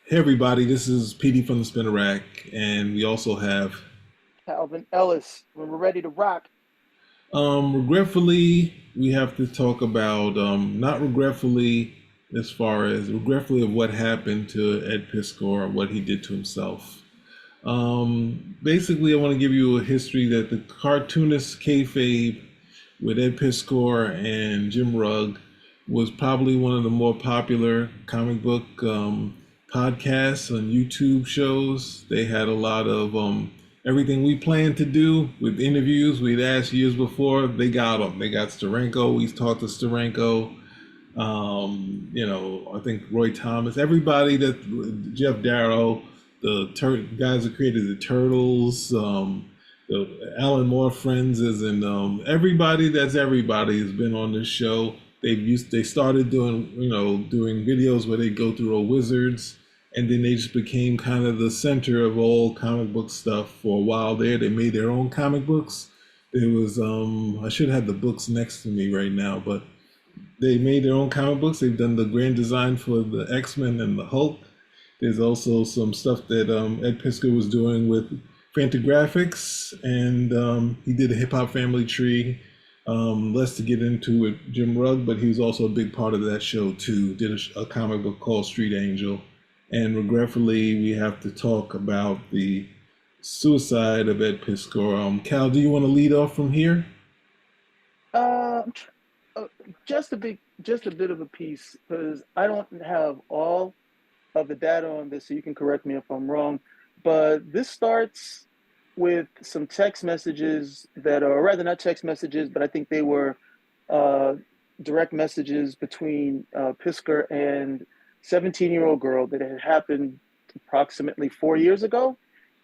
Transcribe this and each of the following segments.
Hey everybody, this is PD from the Spinner Rack, and we also have, Calvin Ellis, when we're ready to rock. regretfully, we have to talk about, not regretfully as far as regretfully of what happened to Ed Piskor, what he did to himself. Basically, I want to give you a history that the Cartoonist Kayfabe with Ed Piskor and Jim Rugg was probably one of the more popular comic book podcasts on YouTube shows. They had a lot of everything we planned to do with interviews we'd asked years before. They got them. They got Steranko. We talked to Steranko. I think Roy Thomas, everybody that Jeff Darrow, guys that created the Turtles, the Alan Moore friends, is and everybody that's everybody has been on this show. They started doing videos where they go through old wizards, and then they just became kind of the center of all comic book stuff for a while there. They made their own comic books. It was I should have the books next to me right now, but they made their own comic books. They've done the grand design for the X-Men and the Hulk. There's also some stuff that Ed Piskor was doing with Fantagraphics, and he did a Hip Hop Family Tree. Less to get into with Jim Rugg, but he was also a big part of that show too. Did a comic book called Street Angel, and regretfully, we have to talk about the suicide of Ed Piskor. Cal, do you want to lead off from here? Uh, uh, just a bit of a piece, because I don't have all of the data on this, so you can correct me if I'm wrong. But this starts with some text messages that are, or rather not text messages, but I think they were uh, direct messages between Pisker and 17-year-old girl that had happened approximately 4 years ago.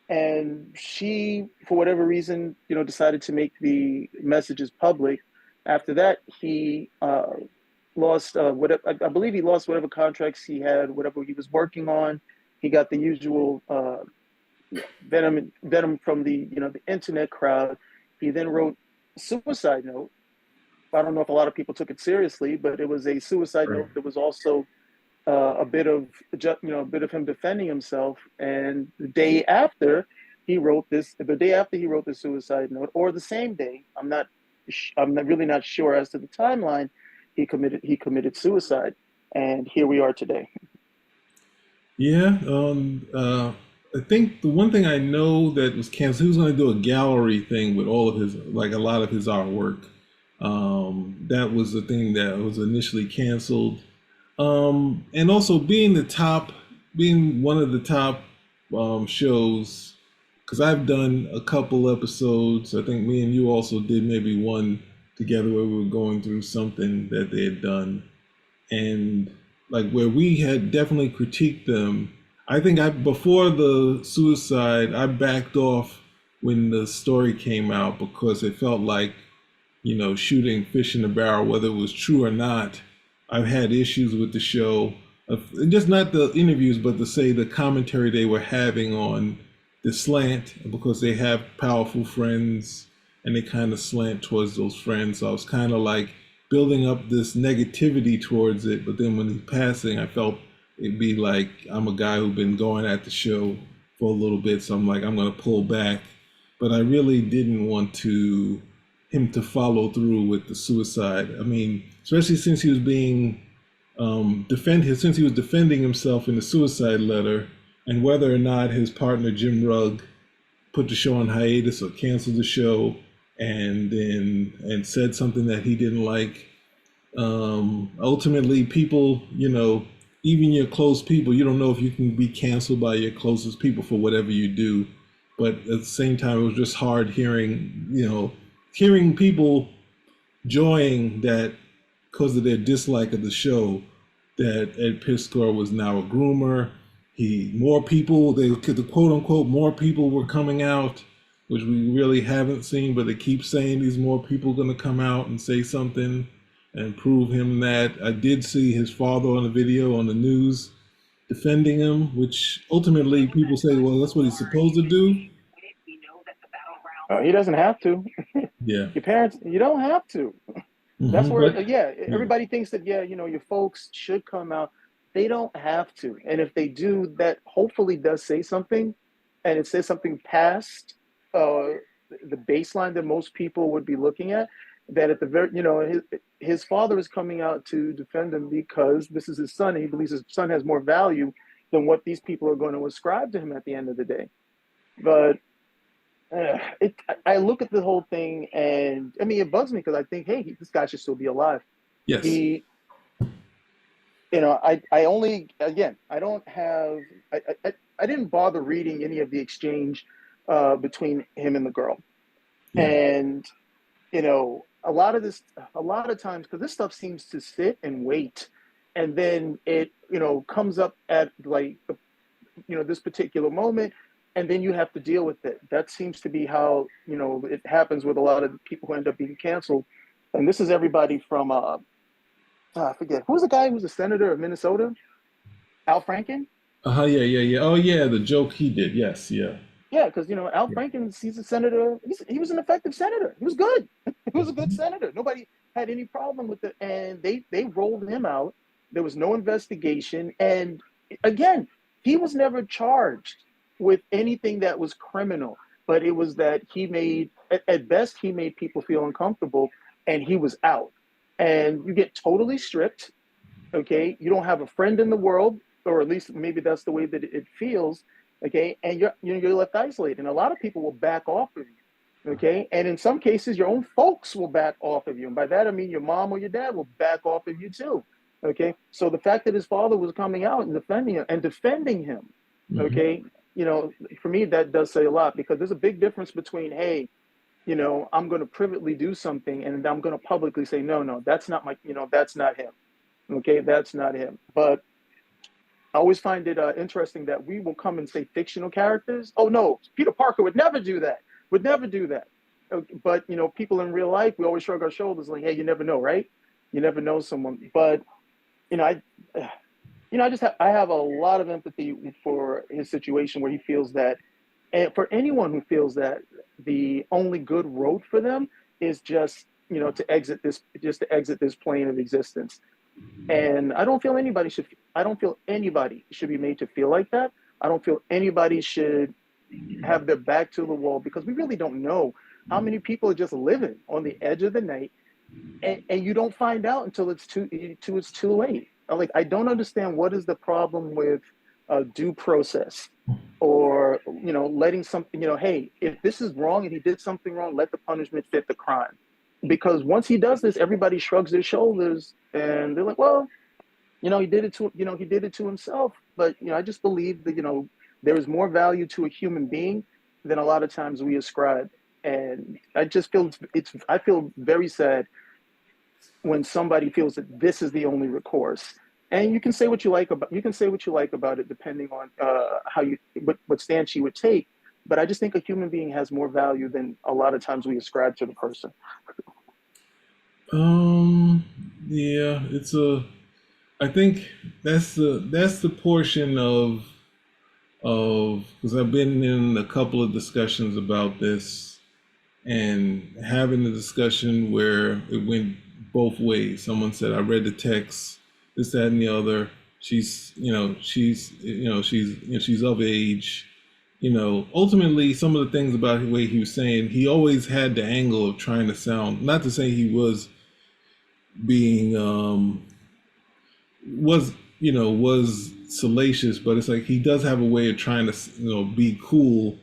And she, for whatever reason, decided to make the messages public. After that, he lost whatever, I believe he lost whatever contracts he had, whatever he was working on. He got the usual venom from the internet crowd. He then wrote a suicide note. I don't know if a lot of people took it seriously, but it was a suicide Right. note that was also a bit of a bit of him defending himself. And the day after he wrote the suicide note, or the same day, really not sure as to the timeline. He committed suicide, and here we are today. Yeah, I think the one thing I know that was canceled, he was going to do a gallery thing with all of his, like a lot of his artwork. That was the thing that was initially canceled. And also being one of the top shows, because I've done a couple episodes. I think me and you also did maybe one together where we were going through something that they had done, and like where we had definitely critiqued them. I think I before the suicide, I backed off when the story came out because it felt like shooting fish in a barrel, whether it was true or not. I've had issues with the show, just not the interviews, but to say the commentary they were having on the slant because they have powerful friends and they kind of slant towards those friends. So I was kind of like building up this negativity towards it, but then when he's passing, I felt it'd be like I'm a guy who's been going at the show for a little bit, so I'm like I'm gonna pull back. But I really didn't want to him to follow through with the suicide. I mean, especially since he was being since he was defending himself in the suicide letter, and whether or not his partner Jim Rugg put the show on hiatus or canceled the show, and said something that he didn't like. Ultimately, people, even your close people, you don't know if you can be canceled by your closest people for whatever you do. But at the same time, it was just hard hearing people joying that because of their dislike of the show, that Ed Piskor was now a groomer. More people, the quote unquote, more people were coming out, which we really haven't seen, but they keep saying these more people going to come out and say something and prove him that. I did see his father on the video on the news defending him, which ultimately people say, well, that's what he's supposed to do. He doesn't have to. Yeah. Your parents, you don't have to. That's Hmm. where, But yeah, yeah. everybody thinks that, yeah, your folks should come out. they don't have to. And if they do, that hopefully does say something, and it says something past uh, the baseline that most people would be looking at. That at the very, his father is coming out to defend him because this is his son, and he believes his son has more value than what these people are going to ascribe to him at the end of the day. But I look at the whole thing, and I mean, it bugs me because I think, hey, this guy should still be alive. Yes. He, I only, again, I don't have, I didn't bother reading any of the exchange between him and the girl. Yeah. And, a lot of times, because this stuff seems to sit and wait, and then it, comes up at like, this particular moment, and then you have to deal with it. That seems to be how, it happens with a lot of people who end up being canceled. And this is everybody from, I forget, who was the guy who was a senator of Minnesota? Al Franken? Yeah, yeah, yeah. Oh, yeah, the joke he did. Yes, yeah. Yeah, because Al Franken, he's a senator. He was an effective senator. He was good. He was a good senator. Nobody had any problem with it, and they rolled him out. There was no investigation, and again, he was never charged with anything that was criminal. But it was that he made, at best, he made people feel uncomfortable, and he was out. And you get totally stripped. Okay, you don't have a friend in the world, or at least maybe that's the way that it feels. Okay, and you're left isolated, and a lot of people will back off of you. Okay, and in some cases, your own folks will back off of you, and by that I mean your mom or your dad will back off of you too. Okay, so the fact that his father was coming out and defending him, Hmm. okay, for me that does say a lot, because there's a big difference between, hey, I'm going to privately do something, and I'm going to publicly say, no, no, that's not my, that's not him. Okay, that's not him. But I always find it interesting that we will come and say fictional characters. Oh no, Peter Parker would never do that. Would never do that. But people in real life, we always shrug our shoulders like, hey, you never know, right? You never know someone. But you know, I, I have a lot of empathy for his situation where he feels that, and for anyone who feels that the only good road for them is just to exit this plane of existence. And I don't feel anybody should be made to feel like that. I don't feel anybody should have their back to the wall, because we really don't know how many people are just living on the edge of the night, and you don't find out until it's too late. Like, I don't understand what is the problem with due process, or letting something, hey, if this is wrong and he did something wrong, let the punishment fit the crime. Because once he does this, everybody shrugs their shoulders and they're like, well, he did it to himself. But I just believe that there is more value to a human being than a lot of times we ascribe. And I just feel I feel very sad when somebody feels that this is the only recourse. And you can say what you like about it, depending on how you what stance you would take. But I just think a human being has more value than a lot of times we ascribe to the person. Um, yeah, it's a. I think that's the portion of because I've been in a couple of discussions about this, and having a discussion where it went both ways. Someone said, I read the text, this, that, and the other. She's of age. Ultimately, some of the things about the way he was saying, he always had the angle of trying to sound, not to say he was being, was salacious, but it's like he does have a way of trying to, be cool,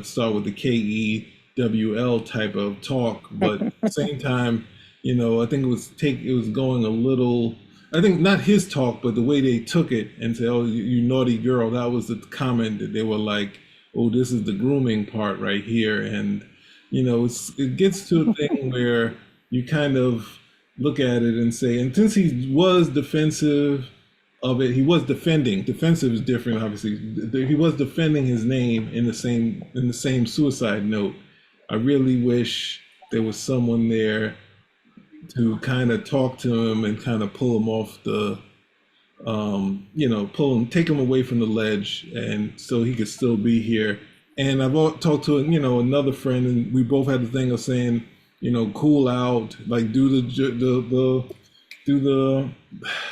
start with the KEWL type of talk, but at the same time, I think it was going a little. I think not his talk, but the way they took it and say, "Oh, you naughty girl." That was the comment that they were like, "Oh, this is the grooming part right here," and it gets to a thing where you kind of look at it and say, and since he was defensive of it, he was defending. Defensive is different, obviously. He was defending his name in the same suicide note. I really wish there was someone there to kind of talk to him and kind of pull him off the, take him away from the ledge, and so he could still be here. And talked to another friend, and we both had the thing of saying, cool out, like do the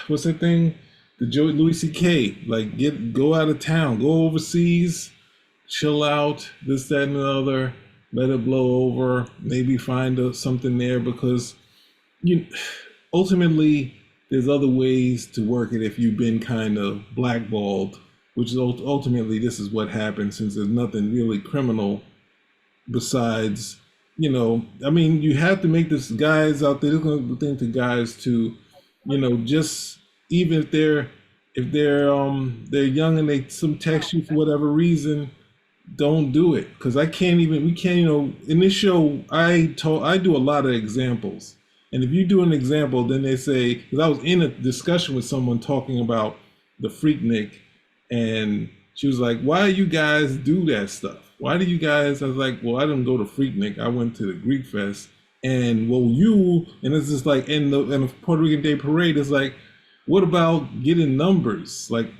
what's that thing? the Joe Louis C.K. Like go out of town, go overseas, chill out, this, that, and the other. Let it blow over. Maybe find something there because you ultimately there's other ways to work it if you've been kind of blackballed, which is ultimately this is what happens since there's nothing really criminal besides, I mean, you have to make this guys out there. There's going to think to guys to, just even if they're young and they some text you for whatever reason, don't do it because I can't even we can't in this show I do a lot of examples, and if you do an example then they say, because I was in a discussion with someone talking about the Freaknik, and she was like, why do you guys do that stuff? Why do you guys? I was like, well, I didn't go to Freaknik, I went to the Greek Fest. And well, and it's just like in the Puerto Rican Day Parade, it's like, what about getting numbers, like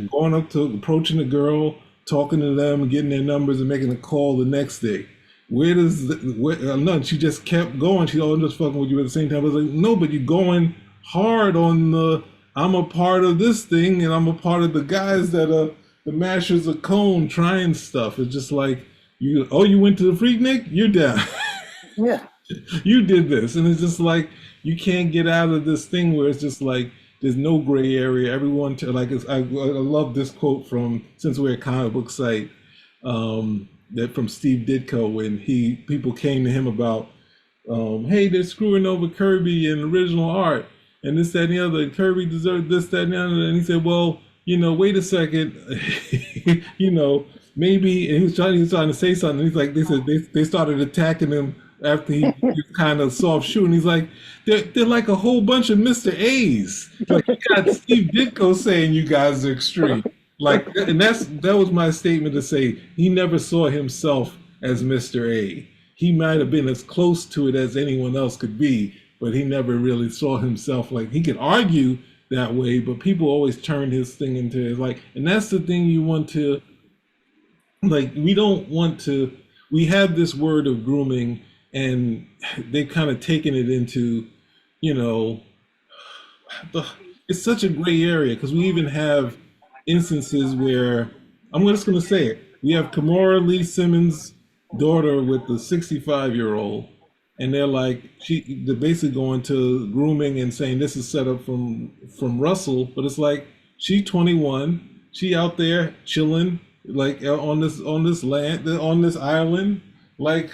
going up to approaching a girl, talking to them, getting their numbers, and making a call the next day? Where does none? She just kept going. She, oh, I'm just fucking with you at the same time. I was like, no, but you're going hard on the. I'm a part of this thing, and I'm a part of the guys that are the mashers of cone trying stuff. It's just like you. Oh, you went to the Freaknik? You're down. Yeah. You did this, and it's just like you can't get out of this thing where it's just like there's no gray area. Everyone like I love this quote from, since we're a comic book site, that from Steve Ditko when people came to him about, hey, they're screwing over Kirby and original art and this, that, and the other. And Kirby deserved this, that, and the other. And he said, well, wait a second, maybe. And he was trying to say something. He's like, they started attacking him after he was kind of soft shooting. He's like, they're like a whole bunch of Mr. A's. Like you got Steve Ditko saying you guys are extreme. Like, and that was my statement to say he never saw himself as Mr. A. He might have been as close to it as anyone else could be, but he never really saw himself like he could argue that way, but people always turn his thing into like, and that's the thing you want to, like, we don't want to, we have this word of grooming and they've kind of taken it into, you know, it's such a gray area because we even have instances where, I'm just going to say it, we have Kamora Lee Simmons' daughter with the 65-year-old, and they're like, they're basically going to grooming and saying this is set up from Russell, but it's like she's 21, she out there chilling like on this land, on this island, like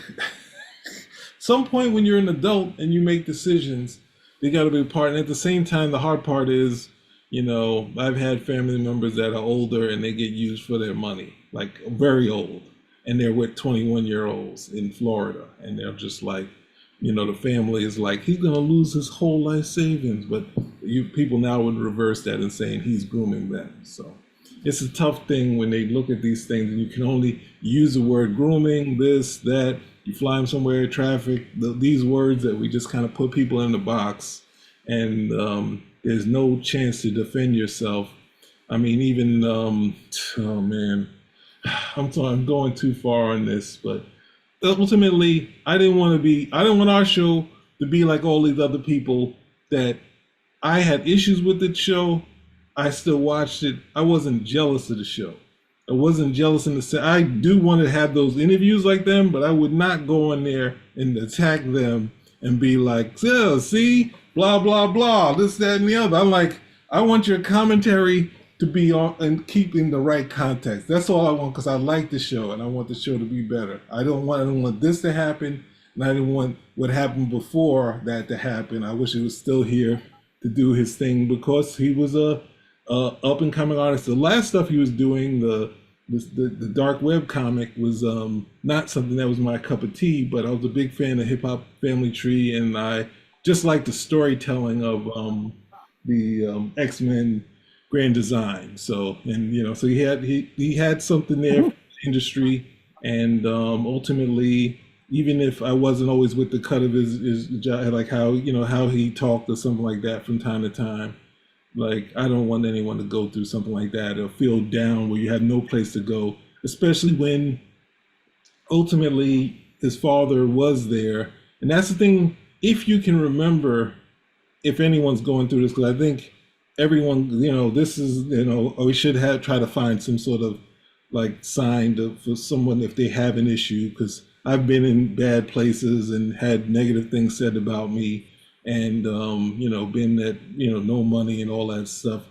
some point when you're an adult and you make decisions, they got to be a part. And at the same time, the hard part is, you know, I've had family members that are older and they get used for their money, like very old, and they're with 21-year-olds in Florida, and they're just like, you know, the family is like, he's gonna lose his whole life savings, but people now would reverse that and saying he's grooming them. So it's a tough thing when they look at these things and you can only use the word grooming, this, that. You fly them somewhere, traffic, these words that we just kind of put people in the box, and there's no chance to defend yourself. I mean, even, oh man, I'm going too far on this, but ultimately, I didn't want our show to be like all these other people that I had issues with the show. I still watched it. I wasn't jealous of the show. I wasn't jealous in the sense. I do want to have those interviews like them, but I would not go in there and attack them and be like, yeah, see, blah, blah, blah, this, that, and the other. I'm like, I want your commentary to be on and keeping the right context. That's all I want, because I like the show and I want the show to be better. I don't want this to happen, and I didn't want what happened before that to happen. I wish he was still here to do his thing because he was a up and coming artist. The last stuff he was doing, the dark web comic, was not something that was my cup of tea, but I was a big fan of Hip Hop Family Tree, and I just like the storytelling of the X-Men Grand Design. So, and you know, so he had something there for the industry, and ultimately, even if I wasn't always with the cut of his job, like how, you know, how he talked or something like that from time to time. Like, I don't want anyone to go through something like that or feel down where you have no place to go, especially when ultimately his father was there. And that's the thing, if you can remember, if anyone's going through this, because I think everyone, this is, we should have try to find some sort of like sign for someone if they have an issue, because I've been in bad places and had negative things said about me, and been at no money and all that stuff.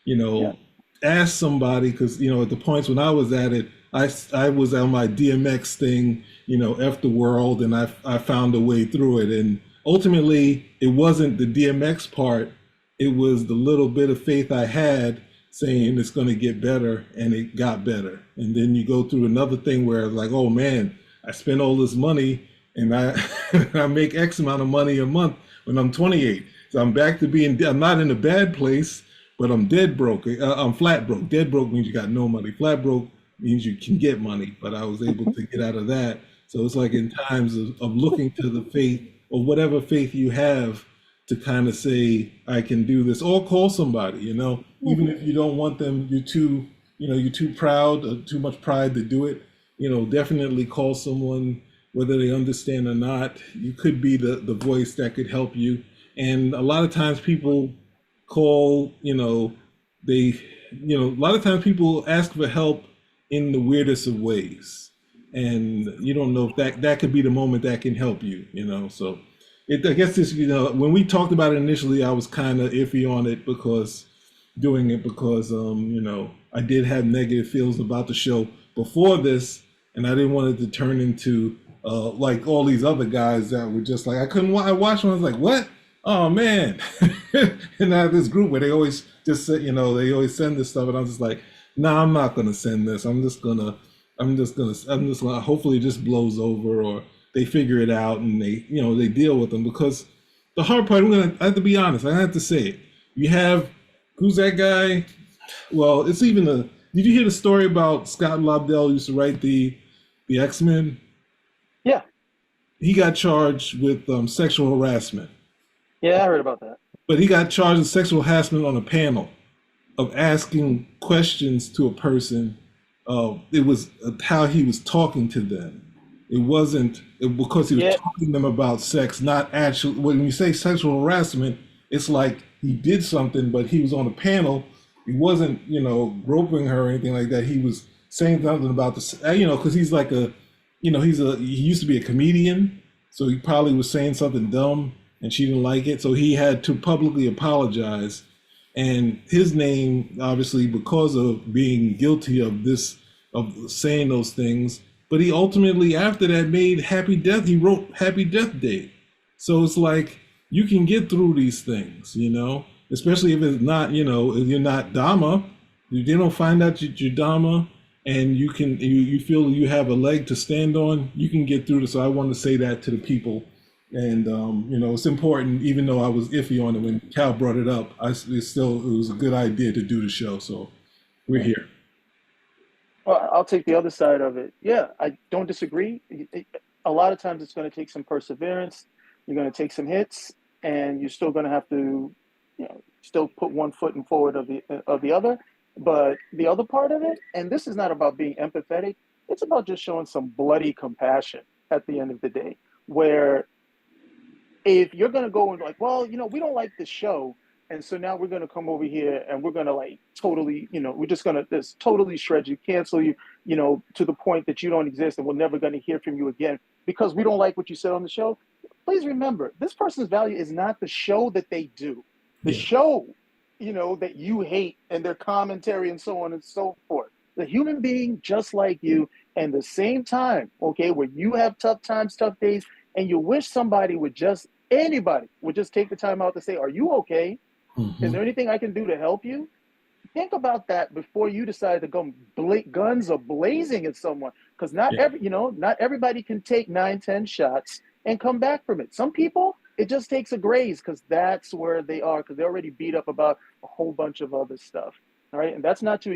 You Yeah. know, ask somebody, because at the points when I was at it, I was on my DMX thing, F the world, and I found a way through it, and ultimately it wasn't the DMX part, it was the little bit of faith I had saying it's going to get better, and it got better. And then you go through another thing where it's like, oh man, I spent all this money, and I I make X amount of money a month when I'm 28. So I'm back to being, I'm not in a bad place, but I'm dead broke. I'm flat broke. Dead broke means you got no money. Flat broke means you can get money, but I was able to get out of that. So it's like in times of looking to the faith, or whatever faith you have, to kind of say, I can do this, or call somebody, even Hmm. if you don't want them, you're too proud, or too much pride to do it, definitely call someone, whether they understand or not. You could be the voice that could help you. And a lot of times people call, they, a lot of times people ask for help in the weirdest of ways. And you don't know if that could be the moment that can help you, so I guess this, when we talked about it initially, I was kind of iffy on it, because doing it because, I did have negative feelings about the show before this, and I didn't want it to turn into like all these other guys that were just like, I couldn't. I watched one, I was like, what? Oh man! And I have this group where they always just say, they always send this stuff, and I'm just like, nah, I'm not gonna send this. I'm just gonna hopefully it just blows over, or they figure it out and they deal with them, because the hard part, I have to be honest, I have to say it. You have, who's that guy? Well, it's even a. Did you hear the story about Scott Lobdell used to write the X-Men? Yeah. He got charged with sexual harassment, Yeah, I heard about that. but he got charged with sexual harassment on a panel of asking questions to a person. It was how he was talking to them. It wasn't because he was Yeah. talking to them about sex, not actually. When you say sexual harassment, it's like he did something, but he was on a panel. He wasn't, groping her or anything like that. He was saying something about because he's like he used to be a comedian, so he probably was saying something dumb, and she didn't like it, so he had to publicly apologize, and his name, obviously, because of being guilty of this, of saying those things. But he ultimately, after that, made Happy Death. He wrote Happy Death Day. So it's like you can get through these things, especially if it's not, if you're not Dama. If they don't find out you're Dama, and you feel you have a leg to stand on, you can get through this. So I want to say that to the people, and it's important. Even though I was iffy on it when Cal brought it up, it was a good idea to do the show. So we're Yeah. here. Well, I'll take the other side of it. Yeah, I don't disagree. A lot of times it's going to take some perseverance. You're going to take some hits, and you're still going to have to, still put one foot in forward of the other. But the other part of it, and this is not about being empathetic. It's about just showing some bloody compassion at the end of the day, where if you're going to go and like, well, we don't like this show, and so now we're going to come over here and we're going to like totally, we're just going to just totally shred you, cancel you, to the point that you don't exist, and we're never going to hear from you again because we don't like what you said on the show. Please remember, this person's value is not the show that they do, the Yeah, show, that you hate, and their commentary and so on and so forth. The human being just like you, and the same time, okay, where you have tough times, tough days, and you wish somebody would just, anybody would just take the time out to say, are you okay? Is hmm, there anything I can do to help you? Think about that before you decide to go guns are blazing at someone, because yeah, not everybody can take 9, 10 shots and come back from it. Some people, it just takes a graze because that's where they are, because they're already beat up about a whole bunch of other stuff. All right, and that's not to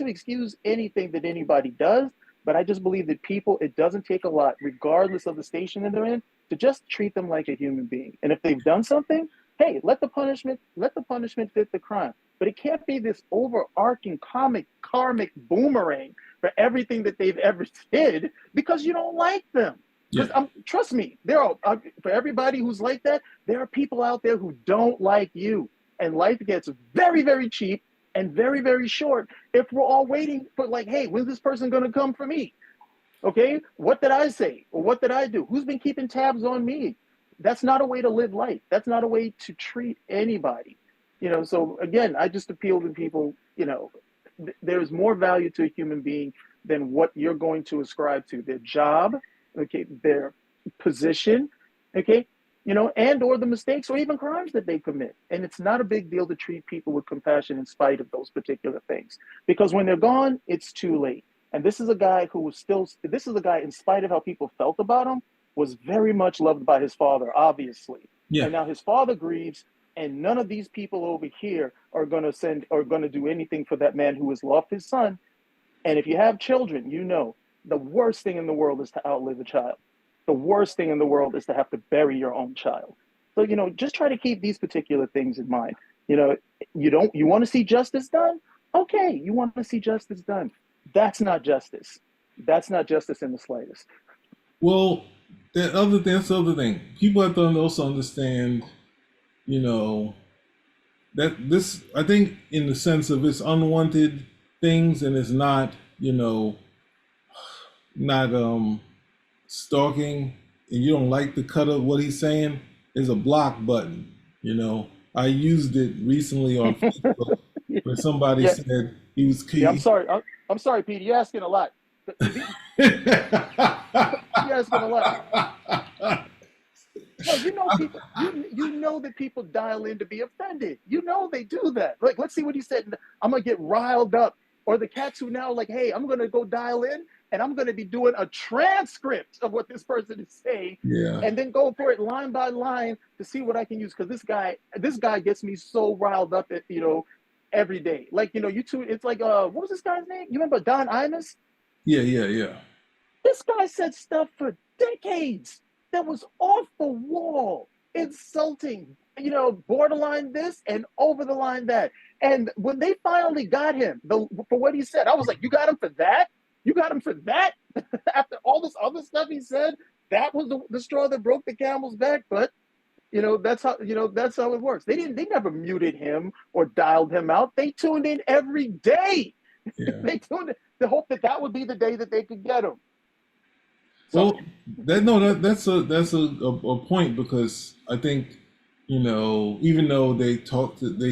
excuse anything that anybody does, but I just believe that people, it doesn't take a lot, regardless of the station that they're in, to just treat them like a human being. And if they've done something, hey, let the punishment fit the crime. But it can't be this overarching comic karmic boomerang for everything that they've ever did because you don't like them. yeah, Because trust me, there are for everybody who's like that, there are people out there who don't like you, And life gets very, very cheap and very, very short if we're all waiting for, like, hey, when's this person going to come for me? Okay, what did I say? Or what did I do? Who's been keeping tabs on me? That's not a way to live life. That's not a way to treat anybody. So again, I just appeal to people, there's more value to a human being than what you're going to ascribe to their job, okay, their position, okay, and or the mistakes or even crimes that they commit. And it's not a big deal to treat people with compassion in spite of those particular things, because when they're gone, it's too late. And this is a guy who was still, this is a guy, in spite of how people felt about him, was very much loved by his father, obviously. Yeah. And now his father grieves, and none of these people over here are going to do anything for that man who has lost his son. And if you have children, the worst thing in the world is to outlive a child. The worst thing in the world is to have to bury your own child. So, just try to keep these particular things in mind. You want to see justice done? Okay, you want to see justice done. That's not justice. That's not justice in the slightest. Well, that's the other thing. People have to also understand, you know, that this, I think, in the sense of it's unwanted things and it's not, not stalking, and you don't like the cut of what he's saying, is a block button. I used it recently on Facebook where somebody Yeah, said he was. yeah. I'm sorry, Pete. You're asking a lot. You're asking a lot. No, people. You know that people dial in to be offended. They do that. Like, let's see what he said. I'm gonna get riled up. Or the cats who now like, hey, I'm gonna go dial in and I'm gonna be doing a transcript of what this person is saying, Yeah. and then go for it line by line to see what I can use. Because this guy gets me so riled up at every day. Like, you two. It's like what was this guy's name? You remember Don Imus? Yeah, yeah, yeah. This guy said stuff for decades that was off the wall, insulting, borderline this and over the line that. And when they finally got him for what he said, I was like, you got him for that? You got him for that? After all this other stuff he said, that was the straw that broke the camel's back. But that's how it works. They never muted him or dialed him out. They tuned in every day. Yeah. They tuned in to hope that would be the day that they could get him. So Well, that's a point, because I think, even though they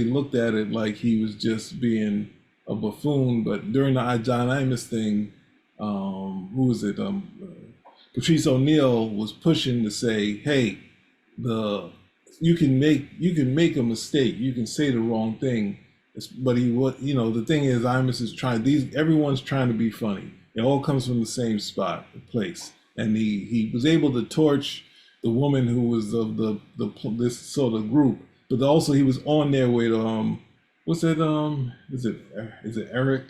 looked at it like he was just being a buffoon, but during the John Imus thing, who was it? Patrice O'Neill was pushing to say, hey, the you can make a mistake, you can say the wrong thing, but the thing is, Imus is everyone's trying to be funny. It all comes from the same spot, the place, and he was able to torch the woman who was of this sort of group, but also he was on there with what's that is it Eric,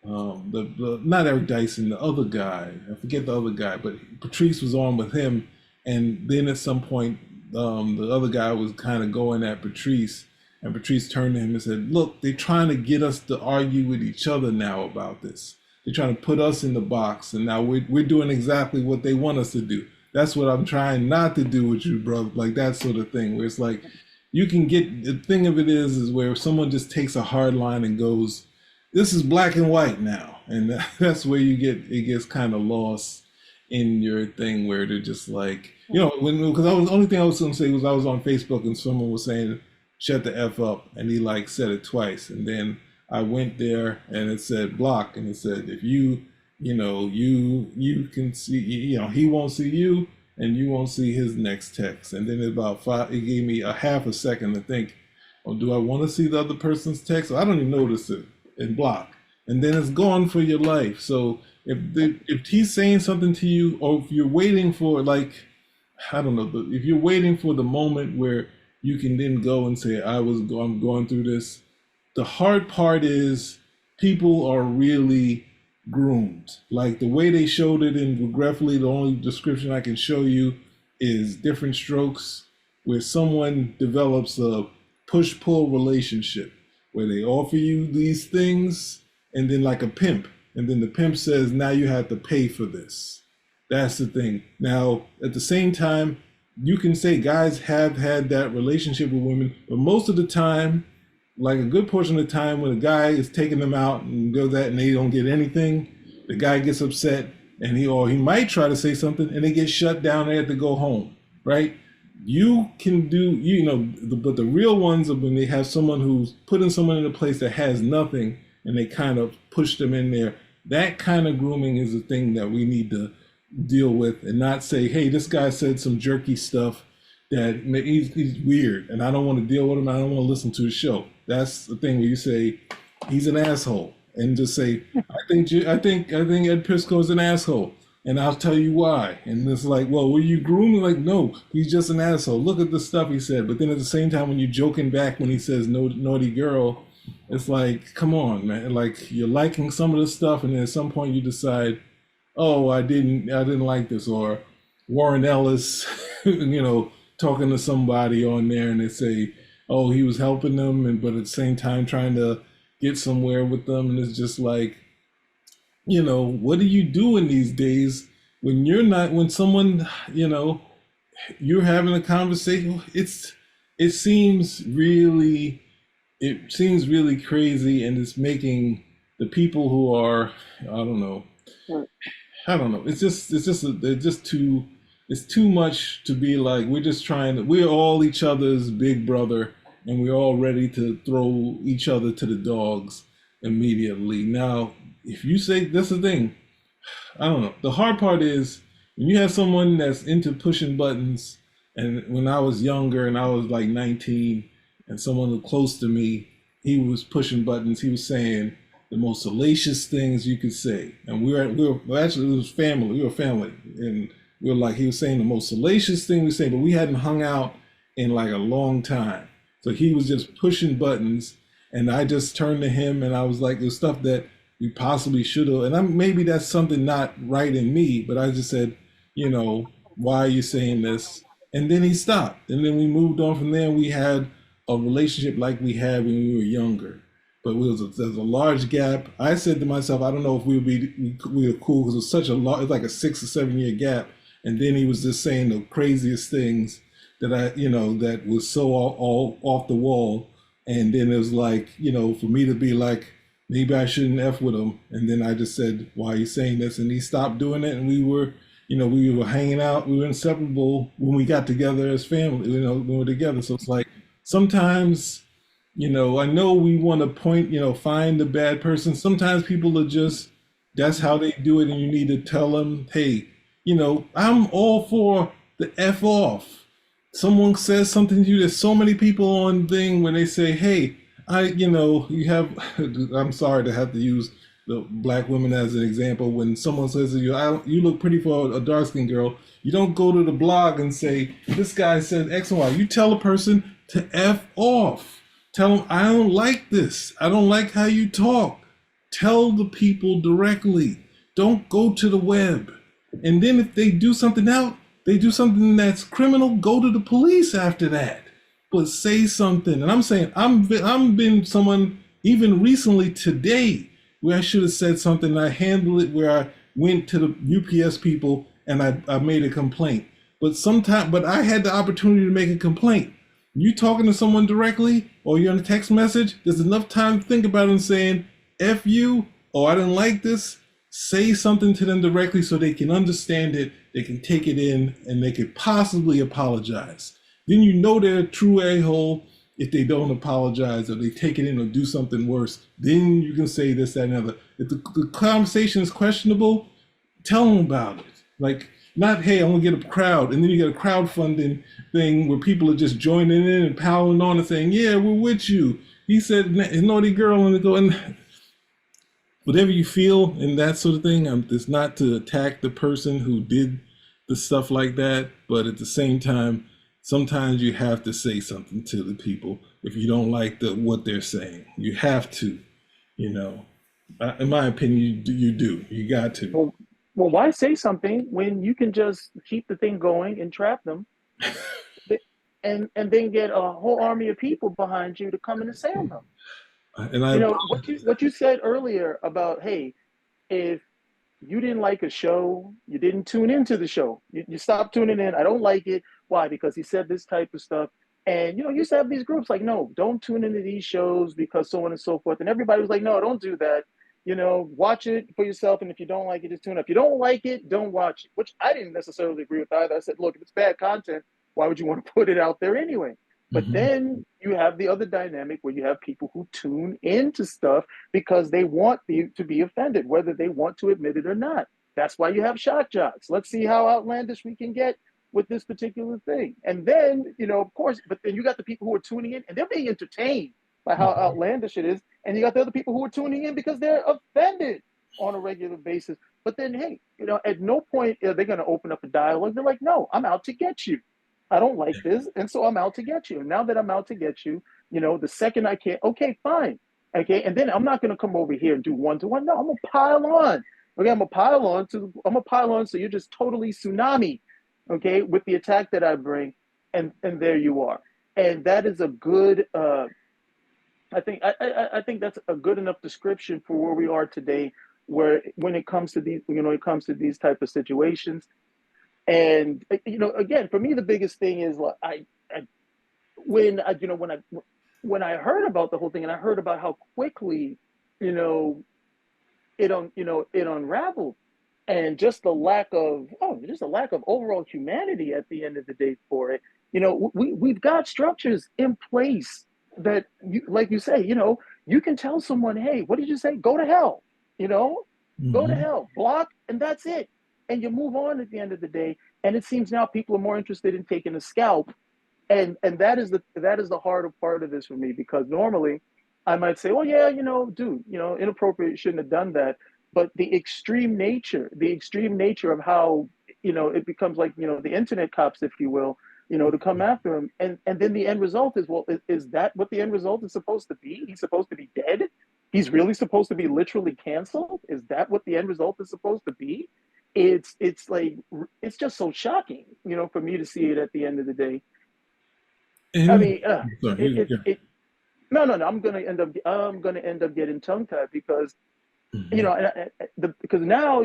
the not Eric Dyson, the other guy, I forget the other guy, but Patrice was on with him, and then at some point the other guy was kind of going at Patrice, and Patrice turned to him and said, look, they're trying to get us to argue with each other now about this. They're trying to put us in the box, and now we're doing exactly what they want us to do. That's what I'm trying not to do with you, bro. Like that sort of thing, where it's like you can get, the thing of it is where someone just takes a hard line and goes, this is black and white now, and that's where it gets kind of lost in your thing, where they're just like, because the only thing I was going to say was I was on Facebook and someone was saying shut the f up, and he like said it twice, and then I went there and it said block, and it said if you can see, he won't see you and you won't see his next text, and then about five, it gave me a half a second to think, oh, do I want to see the other person's text? I don't even notice it and block, and then it's gone for your life. So if he's saying something to you, or if you're waiting for, like, I don't know, if you're waiting for the moment where you can then go and say, I'm going through this. The hard part is people are really groomed. Like the way they showed it, and regretfully, the only description I can show you is different strokes, where someone develops a push-pull relationship where they offer you these things, and then like a pimp, and then the pimp says, now you have to pay for this. That's the thing. Now, at the same time, you can say guys have had that relationship with women, but most of the time, like a good portion of the time, when a guy is taking them out and goes that and they don't get anything, the guy gets upset and he might try to say something and they get shut down. They have to go home, right? You can do but the real ones are when they have someone who's putting someone in a place that has nothing and they kind of push them in there. That kind of grooming is the thing that we need to deal with and not say, hey, this guy said some jerky stuff that he's weird and I don't want to deal with him. I don't want to listen to his show. That's the thing where you say he's an asshole and just say, I think Ed Pisco is an asshole. And I'll tell you why. And it's like, well, were you grooming? Like, no, he's just an asshole. Look at the stuff he said. But then at the same time, when you're joking back when he says no, naughty girl, it's like, come on, man. Like you're liking some of the stuff, and then at some point you decide, oh, I didn't like this, or Warren Ellis, talking to somebody on there, and they say, oh, he was helping them, and but at the same time trying to get somewhere with them, and it's just like, what are you doing these days when you're not when someone, you're having a conversation? It seems really it seems really crazy, and it's making the people who are, I don't know, I don't know. It's just too it's too much to be like we're all each other's big brother and we're all ready to throw each other to the dogs immediately. Now, if you say that's the thing, I don't know. The hard part is when you have someone that's into pushing buttons, and when I was younger and I was like 19, and someone close to me, he was pushing buttons. He was saying the most salacious things you could say, and well, actually it was family. We were family, and we were like he was saying the most salacious thing we say, but we hadn't hung out in like a long time. So he was just pushing buttons, and I just turned to him and I was like, there's stuff that we possibly should have, and maybe that's something not right in me, but I just said, why are you saying this? And then he stopped, and then we moved on from there. We had a relationship like we had when we were younger, but there's a large gap. I said to myself, I don't know if we were cool because it was such a lot. It's like a 6 or 7 year gap, and then he was just saying the craziest things that that was so all off the wall. And then it was like, for me to be like, maybe I shouldn't F with him. And then I just said, why are you saying this? And he stopped doing it. And we were hanging out. We were inseparable when we got together as family, when we were together. So it's like sometimes, I know we want to point, find the bad person. Sometimes people are just, that's how they do it. And you need to tell them, hey, I'm all for the F off. Someone says something to you. There's so many people on thing when they say, hey, you have, I'm sorry to have to use the black women as an example. When someone says to you, you look pretty for a dark skinned girl, you don't go to the blog and say, this guy said X and Y. You tell a person to F off. Tell them, I don't like this. I don't like how you talk. Tell the people directly. Don't go to the web. And then if they do something out, they do something that's criminal, go to the police after that. But say something. And I'm saying I'm been someone even recently today where I should have said something. I handled it where I went to the UPS people and I made a complaint. But I had the opportunity to make a complaint. You talking to someone directly or you're on a text message, there's enough time to think about it and saying, F you, or I didn't like this. Say something to them directly so they can understand it, they can take it in, and they could possibly apologize. Then they're a true a-hole if they don't apologize or they take it in or do something worse. Then you can say this, that, and other. If the conversation is questionable, tell them about it. Like, not, hey, I'm gonna get a crowd, and then you get a crowdfunding thing where people are just joining in and piling on and saying, yeah, we're with you. He said naughty girl, and they go, and whatever you feel and that sort of thing. It's not to attack the person who did the stuff like that, but at the same time, sometimes you have to say something to the people if you don't like what they're saying. You have to, you know. In my opinion, you do. You got to. Well, well, why say something when you can just keep the thing going and trap them, and then get a whole army of people behind you to come and assail them? And You I, know what you said earlier about, hey, if you didn't like a show, you didn't tune into the show. You stopped tuning in. I don't like it. Why? Because he said this type of stuff. And you used to have these groups like, no, don't tune into these shows because so on and so forth. And everybody was like, no, don't do that. Watch it for yourself. And if you don't like it, just tune up. If you don't like it, don't watch it, which I didn't necessarily agree with either. I said, look, if it's bad content, why would you want to put it out there anyway? But Hmm. then you have the other dynamic where you have people who tune into stuff because they want you to be offended, whether they want to admit it or not. That's why you have shock jocks. Let's see how outlandish we can get with this particular thing. And then, of course, but then you got the people who are tuning in and they're being entertained by how outlandish it is. And you got the other people who are tuning in because they're offended on a regular basis. But then, hey, at no point are they going to open up a dialogue. They're like, no, I'm out to get you. I don't like this. And so I'm out to get you. And now that I'm out to get you, the second I can, okay, fine. Okay. And then I'm not going to come over here and do one to one. No, I'm going to pile on. Okay. I'm going to pile on. So you're just totally tsunami. Okay. With the attack that I bring. And there you are. And that is a good, I think that's a good enough description for where we are today, where when it comes to these type of situations. And again, for me, the biggest thing is like I when I when I heard about the whole thing and I heard about how quickly you know it unraveled, and just a lack of overall humanity at the end of the day for it. We've got structures in place that like you say, you can tell someone, hey, what did you say, go to hell, you know go to Hmm. hell, block, and that's it, and you move on at the end of the day. And it seems now people are more interested in taking a scalp, and that is the harder part of this for me, because normally I might say, well, yeah, dude, inappropriate, shouldn't have done that. But the extreme nature of how it becomes like the internet cops, if you will, to come after him, and then the end result is, well, is that what the end result is supposed to be? He's supposed to be dead. He's really supposed to be literally canceled. Is that what the end result is supposed to be? It's like, it's just so shocking, for me to see it at the end of the day. I And mean, sorry, it no, no, no. I'm gonna end up getting tongue tied because mhm. because now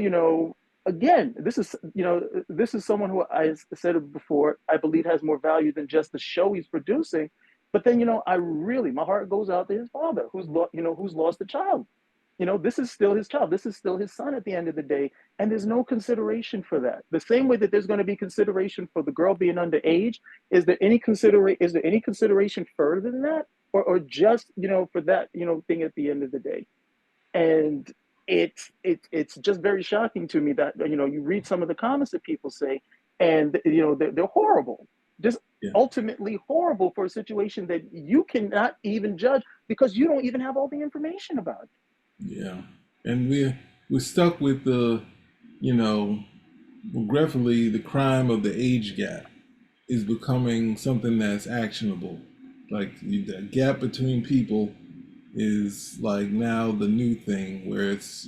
again, this is someone who, I said it before, I believe has more value than just the show he's producing. But then I really, my heart goes out to his father, who's lost a child. This is still his child. This is still his son at the end of the day. And there's no consideration for that. The same way that there's going to be consideration for the girl being underage, is there any consideration further than that? Or just, for that, thing at the end of the day. And it's just very shocking to me that, you read some of the comments that people say, and they're horrible. Just Yeah, ultimately horrible for a situation that you cannot even judge because you don't even have all the information about it. yeah, and we're stuck with you know, regretfully, the crime of the age gap is becoming something that's actionable. Like the gap between people is like now the new thing, where it's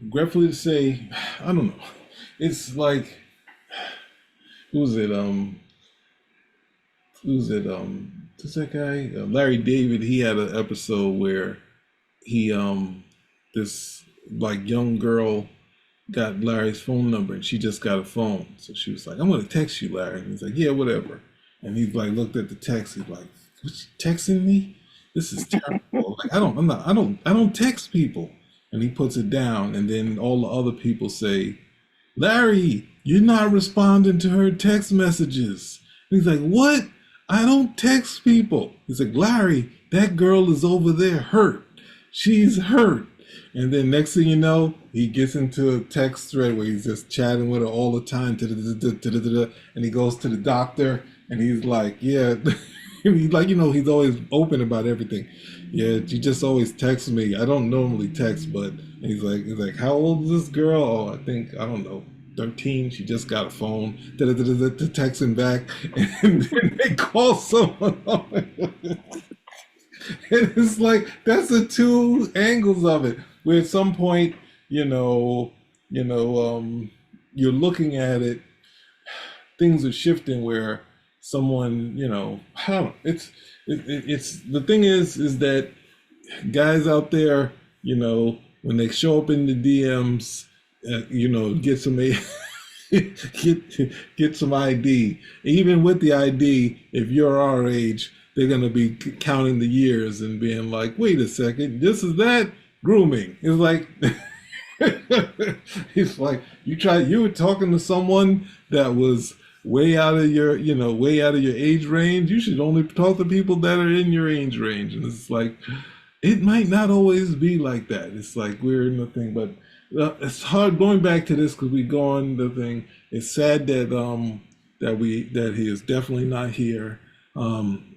regretfully to say, I don't know. It's like who's it? Who's it? Who's that guy? Larry David. He had an episode where he this like young girl got Larry's phone number and she just got a phone. So she was like, I'm gonna text you, Larry. And he's like, yeah, whatever. And he's like looked at the text, he's like, what, you texting me? This is terrible. Like I don't text people. And he puts it down, and then all the other people say, Larry, you're not responding to her text messages. And he's like, what? I don't text people. He's like, Larry, that girl is over there hurt. She's hurt. And then next thing you know, he gets into a text thread where he's just chatting with her all the time. And he goes to the doctor and he's like, yeah. He's like, he's always open about everything. Yeah, you just always text me. I don't normally text, but and he's like, how old is this girl? Oh, I don't know, 13. She just got a phone. To text him back, and then they call someone up. And it's like that's the two angles of it. Where at some point, you're looking at it, things are shifting where someone, I don't know, it's the thing is that guys out there, when they show up in the DMs, get some get some ID. Even with the ID, if you're our age, they're going to be counting the years and being like, "Wait a second, this is that grooming." It's like it's like you were talking to someone that was way out of your way out of your age range. You should only talk to people that are in your age range. And it's like it might not always be like that. It's like we're in the thing, but it's hard going back to this because we go on the thing. It's sad that that he is definitely not here. Um,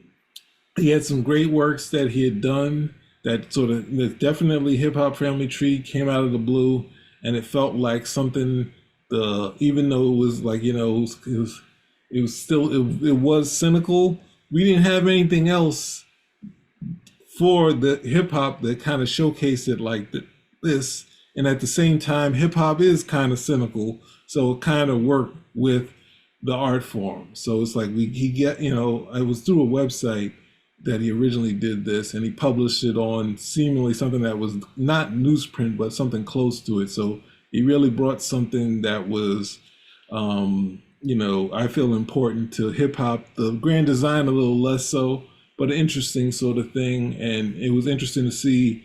he had some great works that he had done that sort of that definitely hip hop family tree came out of the blue, and it felt like something. The even though it was like it was still it was cynical. We didn't have anything else for the hip hop that kind of showcased it like this, and at the same time, hip hop is kind of cynical, so it kind of worked with the art form. So it's like he get it was through a website that he originally did this, and he published it on seemingly something that was not newsprint but something close to it. So he really brought something that was I feel important to hip hop. The grand design a little less so, but an interesting sort of thing. And it was interesting to see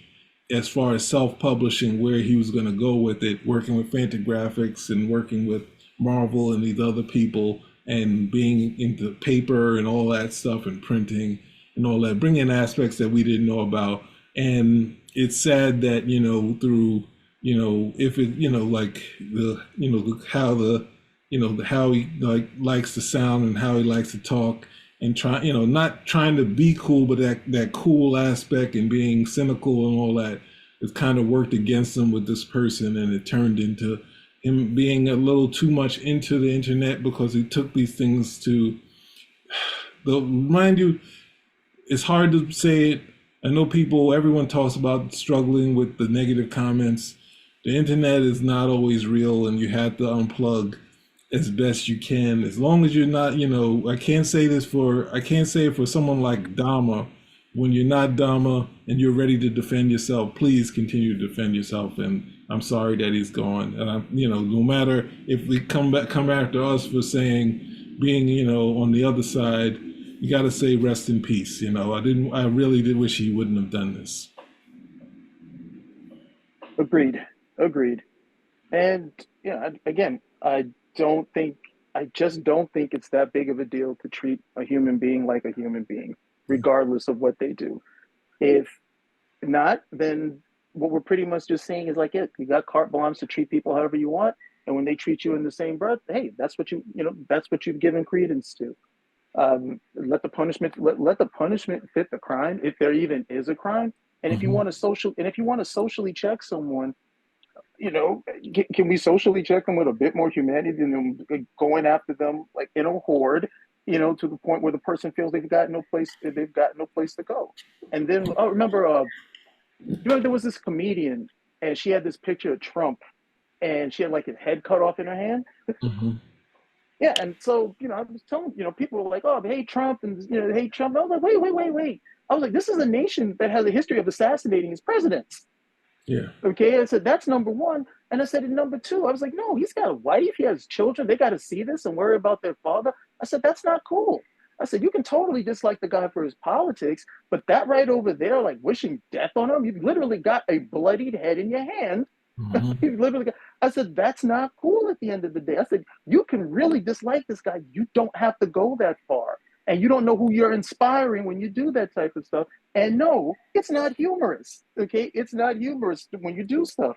as far as self-publishing where he was going to go with it, working with Fantagraphics and working with Marvel and these other people, and being into paper and all that stuff and printing and all that, bringing aspects that we didn't know about. And it's sad that through if it like the how the how he like likes to sound and how he likes to talk and try not trying to be cool, but that cool aspect and being cynical and all that has kind of worked against him with this person, and it turned into him being a little too much into the internet because he took these things to the mind you. It's hard to say it. I know everyone talks about struggling with the negative comments. The internet is not always real, and you have to unplug as best you can. As long as you're not, I can't say it for someone like Dama. When you're not Dama and you're ready to defend yourself, please continue to defend yourself. And I'm sorry that he's gone. And no matter if we come after us for saying being, on the other side, you got to say rest in peace. I really did wish he wouldn't have done this. Agreed. Agreed. And again, don't think I just don't think it's that big of a deal to treat a human being like a human being, regardless of what they do. If not, then what we're pretty much just saying is like it. You got carte blanche to treat people however you want, and when they treat you in the same breath, hey, that's what you've given credence to. Let the punishment fit the crime, if there even is a crime. And Hmm. if you want to socially check someone, can we socially check them with a bit more humanity than them going after them like in a horde, to the point where the person feels they've got no place to go. And then I remember, there was this comedian, and she had this picture of Trump, and she had like his head cut off in her hand. Hmm. Yeah, and so I was telling people were like, "Oh, they hate Trump," and they hate Trump. I was like, "Wait, wait, wait, wait!" I was like, "This is a nation that has a history of assassinating its presidents." Yeah. Okay, I said that's number one, and I said in number two, I was like, "No, he's got a wife, he has children. They got to see this and worry about their father." I said that's not cool. I said you can totally dislike the guy for his politics, but that right over there, like wishing death on him, you've literally got a bloodied head in your hand. Hmm. You literally got, I said, that's not cool at the end of the day. I said, you can really dislike this guy. You don't have to go that far. And you don't know who you're inspiring when you do that type of stuff. And no, it's not humorous. Okay. It's not humorous when you do stuff.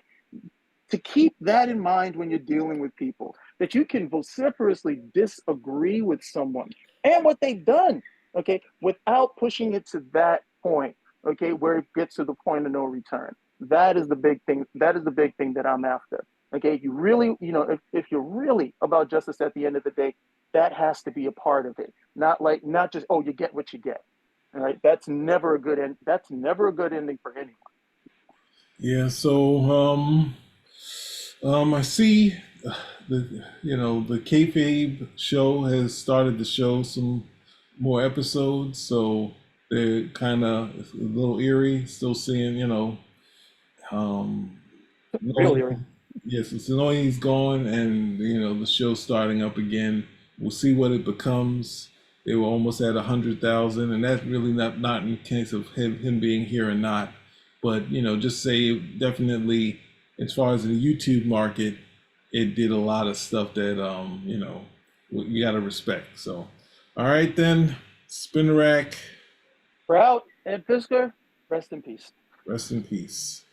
To keep that in mind when you're dealing with people, that you can vociferously disagree with someone and what they've done, okay, without pushing it to that point, okay, where it gets to the point of no return. That is the big thing. That is the big thing that I'm after. Okay, if you really, if you're really about justice at the end of the day, that has to be a part of it. Not just, oh, you get what you get. All right, that's never a good end. That's never a good ending for anyone. Yeah. So I see the kayfabe show has started to show some more episodes, so they're kind of a little eerie. Still seeing um, Real eerie. Yes, it's annoying he's gone, and the show's starting up again. We'll see what it becomes. They were almost at 100,000, and that's really not in case of him being here or not. But just say definitely, as far as the YouTube market, it did a lot of stuff that you got to respect. So, all right then, spin rack. Proud and Piskor, rest in peace. Rest in peace.